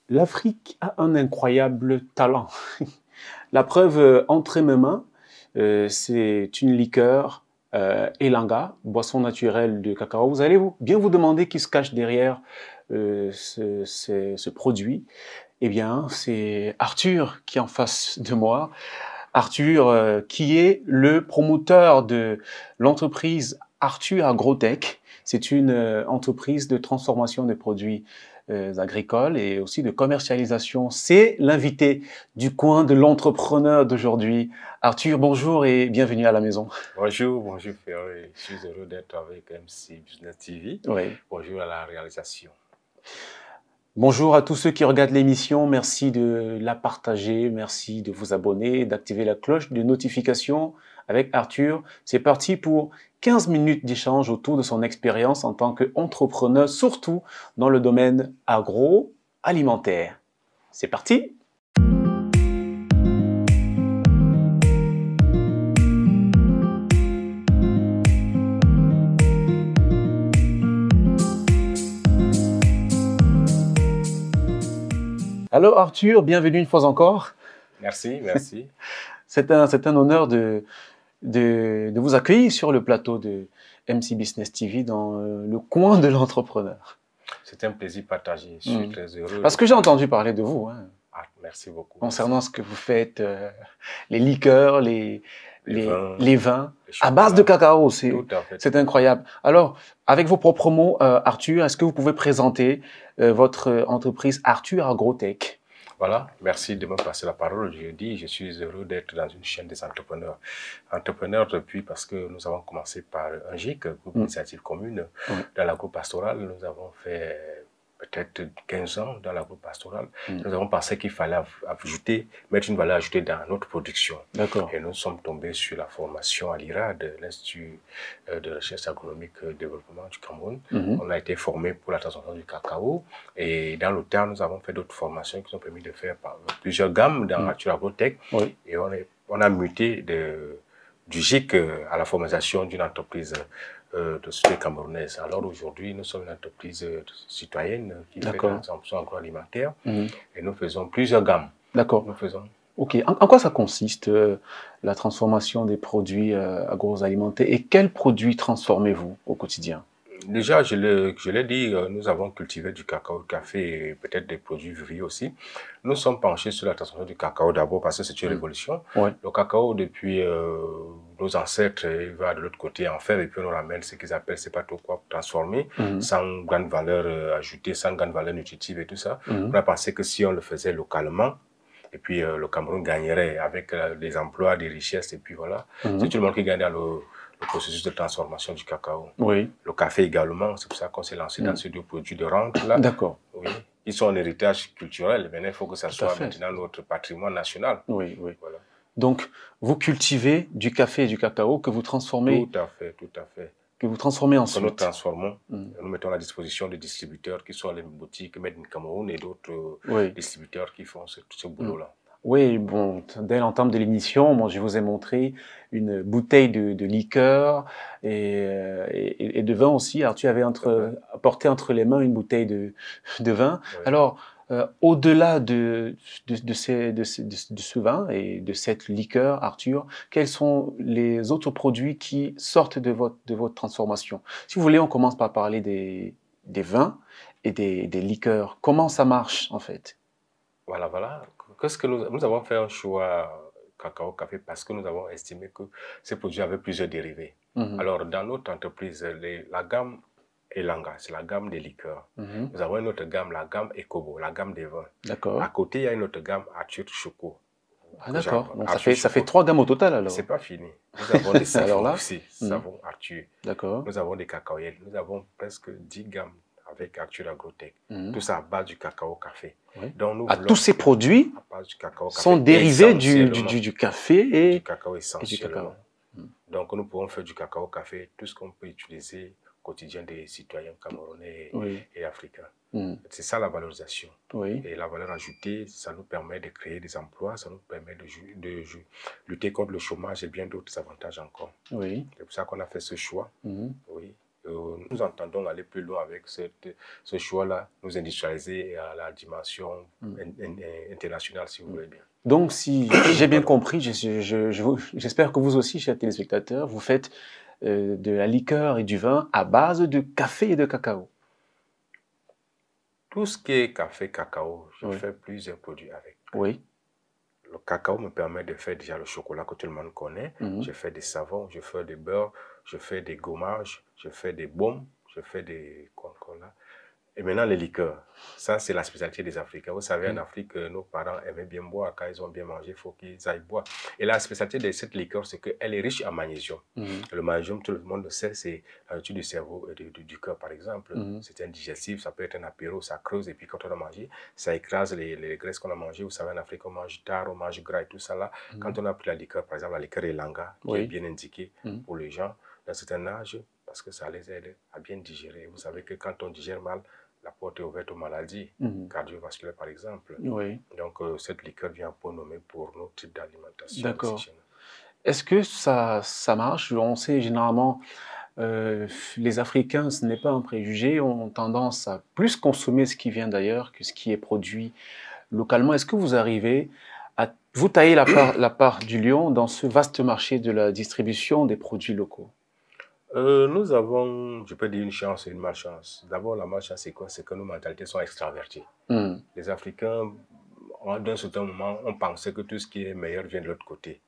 L'Afrique a un incroyable talent. La preuve entre mes mains, c'est une liqueur Elanga, boisson naturelle de cacao. Vous allez bien vous demander qui se cache derrière ce produit. Eh bien, c'est Arthur qui est en face de moi. Arthur, qui est le promoteur de l'entreprise Arthur Agrotech. C'est une entreprise de transformation de produits agricoles et aussi de commercialisation. C'est l'invité du coin de l'entrepreneur d'aujourd'hui. Arthur, bonjour et bienvenue à la maison. Bonjour Ferré, je suis heureux d'être avec MC Business TV. Oui. Bonjour à la réalisation. Bonjour à tous ceux qui regardent l'émission, merci de la partager, merci de vous abonner, d'activer la cloche de notification avec Arthur. C'est parti pour 15 minutes d'échange autour de son expérience en tant qu'entrepreneur, surtout dans le domaine agroalimentaire. C'est parti! Alors Arthur, bienvenue une fois encore. Merci, merci. C'est un honneur de vous accueillir sur le plateau de MC Business TV dans le coin de l'entrepreneur. C'est un plaisir partagé, je suis très heureux. Parce que j'ai entendu parler de vous. Hein, merci beaucoup. Concernant ce que vous faites, les liqueurs, les vins à base de cacao, c'est incroyable. Alors, avec vos propres mots, Arthur, est-ce que vous pouvez présenter votre entreprise Arthur Agrotech? Voilà, merci de me passer la parole. Je suis heureux d'être dans une chaîne des entrepreneurs. Entrepreneurs depuis parce que nous avons commencé par un GIC, groupe d'initiative commune, dans la groupe pastorale. Nous avons fait peut-être 15 ans dans la groupe pastorale. Nous avons pensé qu'il fallait mettre une valeur ajoutée dans notre production. Et nous sommes tombés sur la formation à l'IRAD, l'Institut de recherche agronomique et développement du Cameroun. On a été formés pour la transformation du cacao. Et dans le temps, nous avons fait d'autres formations qui nous ont permis de faire plusieurs gammes dans Arthur Agrotech. Et on a muté du GIC à la formalisation d'une entreprise de société camerounaise. Alors aujourd'hui, nous sommes une entreprise citoyenne qui fait de la transformation agroalimentaire et nous faisons plusieurs gammes. D'accord. Ok. En quoi ça consiste, la transformation des produits agroalimentaires et quels produits transformez-vous au quotidien? Déjà, je l'ai dit, nous avons cultivé du cacao, café et peut-être des produits vivriers aussi. Nous sommes penchés sur la transformation du cacao d'abord parce que c'est une révolution. Le cacao, depuis nos ancêtres, il va de l'autre côté en fer et puis on nous ramène ce qu'ils appellent, c'est pas trop quoi, transformer, sans grande valeur ajoutée, sans grande valeur nutritive et tout ça. On a pensé que si on le faisait localement, et puis le Cameroun gagnerait avec des emplois, des richesses et puis voilà. C'est tout le monde qui gagne dans le processus de transformation du cacao. Le café également, c'est pour ça qu'on s'est lancé dans ces deux produits de rente là. D'accord. Oui. Ils sont un héritage culturel, mais il faut que ça soit maintenant notre patrimoine national. Oui. Voilà. Donc, vous cultivez du café et du cacao que vous transformez. Tout à fait. Que vous transformez ensuite. Nous transformons, nous mettons à la disposition des distributeurs qui sont les boutiques Made in Cameroun et d'autres distributeurs qui font ce boulot-là. Oui, bon, dès l'entame de l'émission, moi, je vous ai montré une bouteille de liqueur et de vin aussi. Alors, tu avais apporté entre les mains une bouteille de vin. Alors, au-delà de ce vin et de cette liqueur, Arthur, quels sont les autres produits qui sortent de votre transformation? Si vous voulez, on commence par parler des vins et des liqueurs. Comment ça marche, en fait? Voilà. Qu'est-ce que nous avons fait un choix cacao café parce que nous avons estimé que ces produits avaient plusieurs dérivés. Alors, dans notre entreprise, la gamme Elanga, c'est la gamme des liqueurs. Nous avons une autre gamme, la gamme Ekobo, la gamme des vins. D'accord. À côté, il y a une autre gamme, Arthur Choco. Ah d'accord, donc ça fait 3 gammes au total alors. C'est pas fini. Nous avons des savons aussi, savons Arthur. D'accord. Nous avons des cacaoyels, nous avons presque 10 gammes avec Arthur Agrotech. Tout ça à base du cacao café. Donc, nous tous ces produits sont dérivés du café et du cacao essentiellement. Donc nous pouvons faire du cacao café, tout ce qu'on peut utiliser au quotidien des citoyens camerounais et africains. C'est ça la valorisation. Et la valeur ajoutée, ça nous permet de créer des emplois, ça nous permet de lutter contre le chômage et bien d'autres avantages encore. C'est pour ça qu'on a fait ce choix. Nous entendons aller plus loin avec ce choix-là, nous industrialiser à la dimension internationale, si vous voulez bien. Donc, si j'ai bien compris, j'espère que vous aussi, chers téléspectateurs, vous faites de la liqueur et du vin à base de café et de cacao. Tout ce qui est café, cacao, je Oui. fais plusieurs produits avec. Oui. Le cacao me permet de faire déjà le chocolat que tout le monde connaît. Je fais des savons, je fais des beurres, je fais des gommages, je fais des baumes, je fais des coca-cola. Et maintenant, les liqueurs. Ça, c'est la spécialité des Africains. Vous savez, en Afrique, nos parents aimaient bien boire. Quand ils ont bien mangé, il faut qu'ils aillent boire. Et la spécialité de cette liqueur, c'est qu'elle est riche en magnésium. Le magnésium, tout le monde le sait, c'est la nourriture du cerveau et du cœur, par exemple. C'est un digestif, ça peut être un apéro, ça creuse. Et puis, quand on a mangé, ça écrase les graisses qu'on a mangées. Vous savez, en Afrique, on mange tard, on mange gras et tout ça là. Quand on a pris la liqueur, par exemple, la liqueur Elanga, qui est bien indiquée pour les gens d'un certain âge, parce que ça les aide à bien digérer. Vous savez que quand on digère mal, la porte est ouverte aux maladies cardiovasculaires, par exemple. Oui. Donc, cette liqueur vient pour nommer pour nos types d'alimentation. D'accord. Est-ce que ça marche? On sait généralement, les Africains, ce n'est pas un préjugé, ont tendance à plus consommer ce qui vient d'ailleurs que ce qui est produit localement. Est-ce que vous arrivez à vous tailler la part du lion dans ce vaste marché de la distribution des produits locaux? Nous avons, je peux dire, une chance et une malchance. D'abord, la malchance, c'est quoi? C'est que nos mentalités sont extraverties. Les Africains, d'un certain moment, on pensait que tout ce qui est meilleur vient de l'autre côté.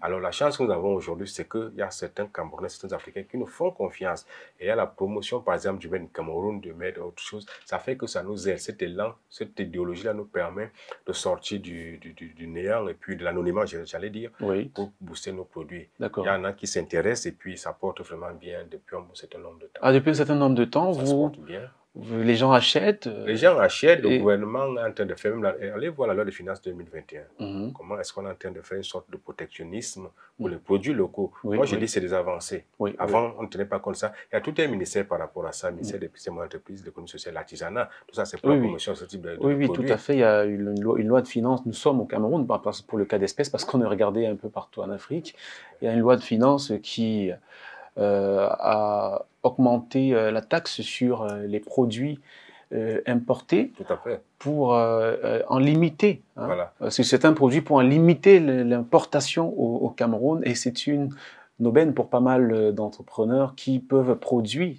Alors, la chance que nous avons aujourd'hui, c'est qu'il y a certains Camerounais, certains Africains qui nous font confiance. Et il y a la promotion, par exemple, du Made in Cameroun, de Made autre chose. Ça fait que ça nous aide. Cet élan, cette idéologie-là nous permet de sortir du néant et puis de l'anonymat, j'allais dire, pour booster nos produits. Il y en a qui s'intéressent et puis ça porte vraiment bien depuis un certain nombre de temps. Ah, depuis un certain nombre de temps, ça se porte bien. Les gens achètent. Les gens achètent, le gouvernement est en train de faire, allez voir la loi de finances 2021. Comment est-ce qu'on est en train de faire une sorte de protectionnisme pour les produits locaux? Moi, je dis que c'est des avancées. Avant, on ne tenait pas compte de ça. Il y a tout un ministère par rapport à ça, le ministère des petites et moyennes entreprises, de l'économie sociale, l'artisanat. Tout ça, c'est pour la promotion de ce type de produits. Oui, tout à fait. Il y a une loi de finances. Nous sommes au Cameroun, pour le cas d'espèce, parce qu'on est regardé un peu partout en Afrique. Il y a une loi de finances qui a augmenté la taxe sur les produits importés. Tout à fait. Pour en limiter. Voilà. C'est un produit pour en limiter l'importation au Cameroun et c'est une aubaine pour pas mal d'entrepreneurs qui peuvent produire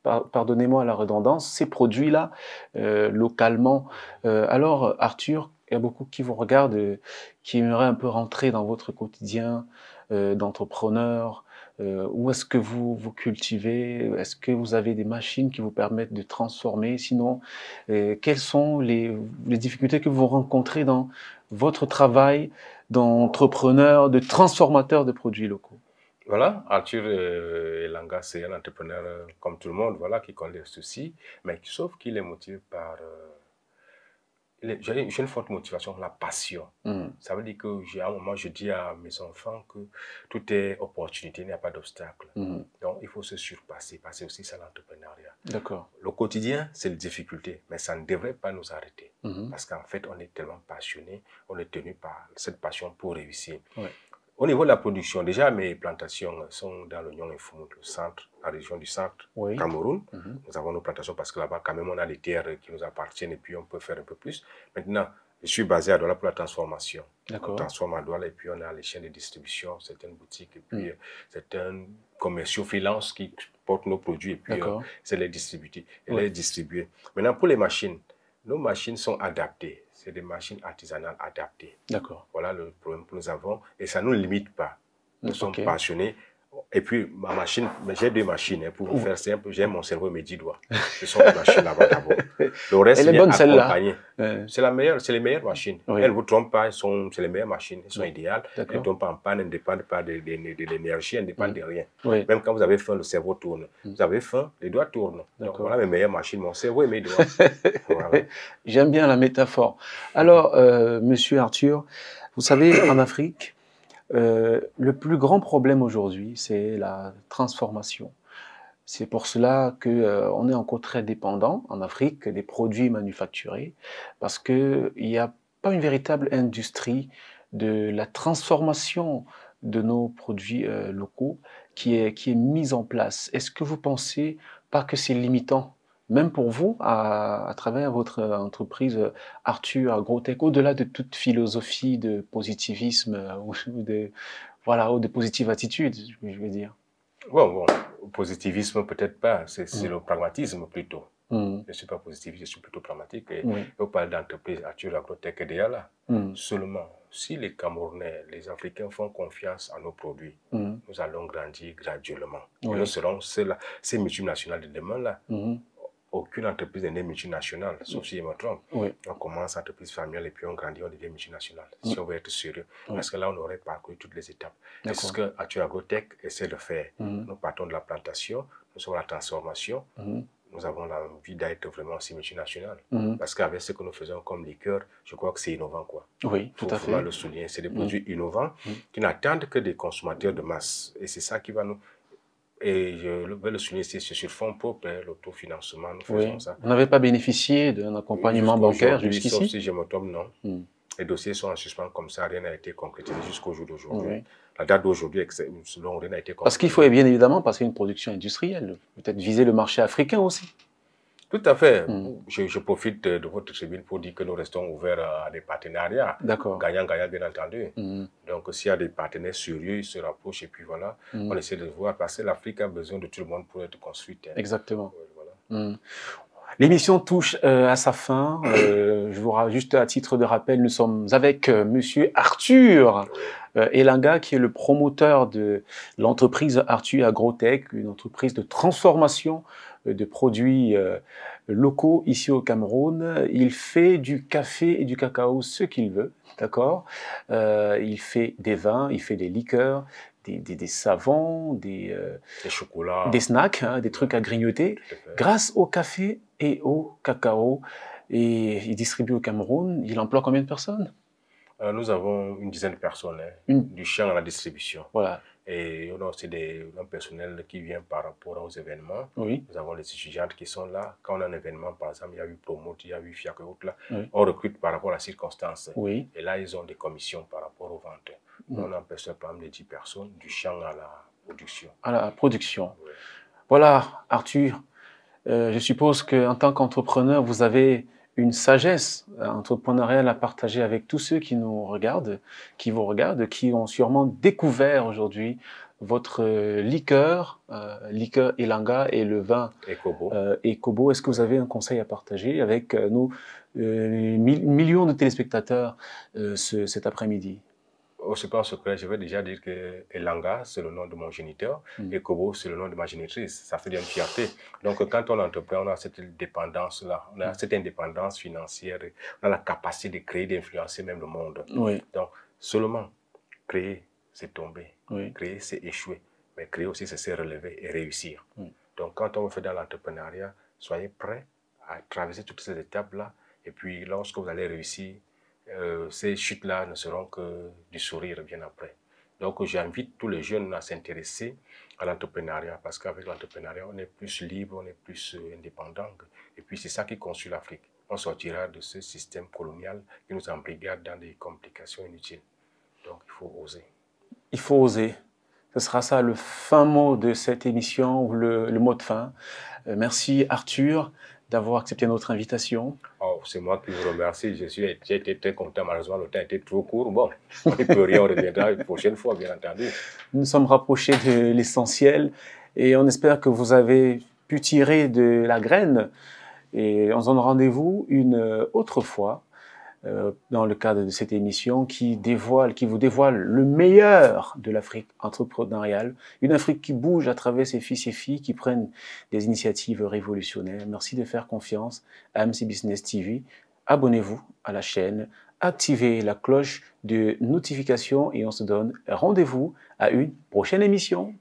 pardonnez-moi la redondance, ces produits-là localement. Alors Arthur, il y a beaucoup qui vous regardent, qui aimeraient un peu rentrer dans votre quotidien d'entrepreneur. Où est-ce que vous cultivez? Est-ce que vous avez des machines qui vous permettent de transformer? Sinon, quelles sont les difficultés que vous rencontrez dans votre travail d'entrepreneur, de transformateur de produits locaux? Voilà, Arthur Elanga, c'est un entrepreneur comme tout le monde, voilà, qui connaît les soucis, mais sauf qu'il est motivé par... j'ai une forte motivation, la passion. Ça veut dire que à un moment, je dis à mes enfants que tout est opportunité, il n'y a pas d'obstacle. Donc, il faut se surpasser, parce que c'est aussi ça l'entrepreneuriat. D'accord. Le quotidien, c'est les difficultés, mais ça ne devrait pas nous arrêter. Parce qu'en fait, on est tellement passionné, on est tenu par cette passion pour réussir. Au niveau de la production, déjà mes plantations sont dans le Nyong et Fumut, le centre, la région du centre, Cameroun. Nous avons nos plantations parce que là-bas, quand même, on a des terres qui nous appartiennent et puis on peut faire un peu plus. Maintenant, je suis basé à Douala pour la transformation. On transforme à Douala et puis on a les chaînes de distribution, certaines boutiques et puis certains commerciaux freelance qui portent nos produits et puis c'est les distribuer. Maintenant, pour les machines, nos machines sont adaptées. C'est des machines artisanales adaptées. D'accord. Voilà le problème que nous avons. Et ça ne nous limite pas. Nous sommes passionnés. Et puis, ma machine, j'ai deux machines. Pour vous faire simple, j'ai mon cerveau et mes 10 doigts. Ce sont les machines là-bas d'abord. Le reste, elle est bonne celle-là. C'est les meilleures machines. Elles ne vous trompent pas, c'est les meilleures machines. Elles sont idéales. Elles ne tombent pas en panne, elles ne dépendent pas de l'énergie, elles ne dépendent de rien. Même quand vous avez faim, le cerveau tourne. Vous avez faim, les doigts tournent. Donc voilà mes meilleures machines, mon cerveau et mes doigts. Voilà. J'aime bien la métaphore. Alors, monsieur Arthur, vous savez, en Afrique, le plus grand problème aujourd'hui, c'est la transformation. C'est pour cela qu'on est encore très dépendant en Afrique des produits manufacturés, parce qu'il n'y a pas une véritable industrie de la transformation de nos produits locaux qui est mise en place, est-ce que vous pensez pas que c'est limitant, même pour vous, à travers votre entreprise Arthur Agrotech, au-delà de toute philosophie de positivisme ou de, voilà, ou de positive attitude, je veux dire. Bon, positivisme peut-être pas, c'est Mm. le pragmatisme plutôt. Mm. Je ne suis pas positif, je suis plutôt pragmatique. Et Oui. on parle d'entreprise Arthur Agrotech déjà là. Mm. Seulement, si les Camerounais, les Africains font confiance à nos produits, Mm. nous allons grandir graduellement. Oui. Et nous serons ces multinationales de demain là. Mm. Aucune entreprise n'est multinationale, sauf si je me trompe. Oui. On commence entreprise familiale et puis on grandit, on devient multinationale. Si on veut être sérieux. Oui. Parce que là, on aurait parcouru toutes les étapes. C'est ce que Arthur Agrotech essaie de faire. Nous partons de la plantation, nous sommes à la transformation. Nous avons l'envie d'être vraiment aussi multinational. Parce qu'avec ce que nous faisons comme liqueur, je crois que c'est innovant, quoi. Oui, tout à fait. Il faut le souligner. C'est des produits innovants qui n'attendent que des consommateurs de masse. Et c'est ça qui va nous... Et je vais le souligner, c'est sur fonds propres, l'autofinancement, nous faisons ça. Vous n'avez pas bénéficié d'un accompagnement bancaire jusqu'ici? Sauf si je me trompe, non. Les dossiers sont en suspens comme ça, rien n'a été concrétisé jusqu'au jour d'aujourd'hui. La date d'aujourd'hui, selon rien n'a été concrétisé. Parce qu'il faut bien évidemment passer une production industrielle, peut-être viser le marché africain aussi. Tout à fait. Je profite de votre tribune pour dire que nous restons ouverts à des partenariats. D'accord. Gagnant-gagnant, bien entendu. Donc, s'il y a des partenaires sérieux, ils se rapprochent et puis voilà, on essaie de voir parce que l'Afrique a besoin de tout le monde pour être construite. Exactement. Voilà. L'émission touche à sa fin. Je vous juste à titre de rappel, nous sommes avec Monsieur Arthur Elanga, qui est le promoteur de l'entreprise Arthur Agrotech, une entreprise de transformation de produits locaux ici au Cameroun. Il fait du café et du cacao ce qu'il veut, d'accord. Il fait des vins, il fait des liqueurs, des savons, des chocolats, des snacks, hein, des trucs à grignoter, grâce au café et au cacao. Et il distribue au Cameroun. Il emploie combien de personnes? Nous avons une dizaine de personnes, du champ à la distribution. Voilà. Et on a aussi un personnel qui vient par rapport aux événements. Oui. Nous avons les étudiantes qui sont là. Quand on a un événement, par exemple, il y a eu Promote, il y a eu Fiac et autres là, on recrute par rapport à la circonstance. Oui. Et là, ils ont des commissions par rapport aux ventes. On a un personnel, par exemple, de 10 personnes, du champ à la production. À la production. Oui. Voilà, Arthur. Je suppose qu'en tant qu'entrepreneur, vous avez une sagesse entrepreneuriale à partager avec tous ceux qui nous regardent, qui vous regardent, qui ont sûrement découvert aujourd'hui votre liqueur, liqueur Elanga et le vin Ekobo. Est-ce que vous avez un conseil à partager avec nos millions de téléspectateurs cet après-midi? C'est pas un secret, je vais déjà dire que Elanga, c'est le nom de mon géniteur, et Kobo, c'est le nom de ma génitrice. Ça fait une fierté. Donc, quand on entreprend, on a cette dépendance-là, on a cette indépendance financière, on a la capacité de créer, d'influencer même le monde. Oui. Donc, seulement, créer, c'est tomber. Oui. Créer, c'est échouer. Mais créer aussi, c'est se relever et réussir. Donc, quand on fait dans l'entrepreneuriat, soyez prêts à traverser toutes ces étapes-là. Et puis, lorsque vous allez réussir, ces chutes-là ne seront que du sourire bien après. Donc, j'invite tous les jeunes à s'intéresser à l'entrepreneuriat parce qu'avec l'entrepreneuriat, on est plus libre, on est plus indépendant. Et puis, c'est ça qui construit l'Afrique. On sortira de ce système colonial qui nous embrigade dans des complications inutiles. Donc, il faut oser. Il faut oser. Ce sera ça le fin mot de cette émission, ou le mot de fin. Merci Arthur d'avoir accepté notre invitation. Oh, c'est moi qui vous remercie. J'ai été très content. Malheureusement, le temps était trop court. Bon, on ne peut rien, on reviendra une prochaine fois, bien entendu. Nous nous sommes rapprochés de l'essentiel et on espère que vous avez pu tirer de la graine. Et on se donne rendez-vous une autre fois dans le cadre de cette émission qui vous dévoile le meilleur de l'Afrique entrepreneuriale, une Afrique qui bouge à travers ses fils et filles qui prennent des initiatives révolutionnaires. Merci de faire confiance à MC Business TV. Abonnez-vous à la chaîne, activez la cloche de notification et on se donne rendez-vous à une prochaine émission.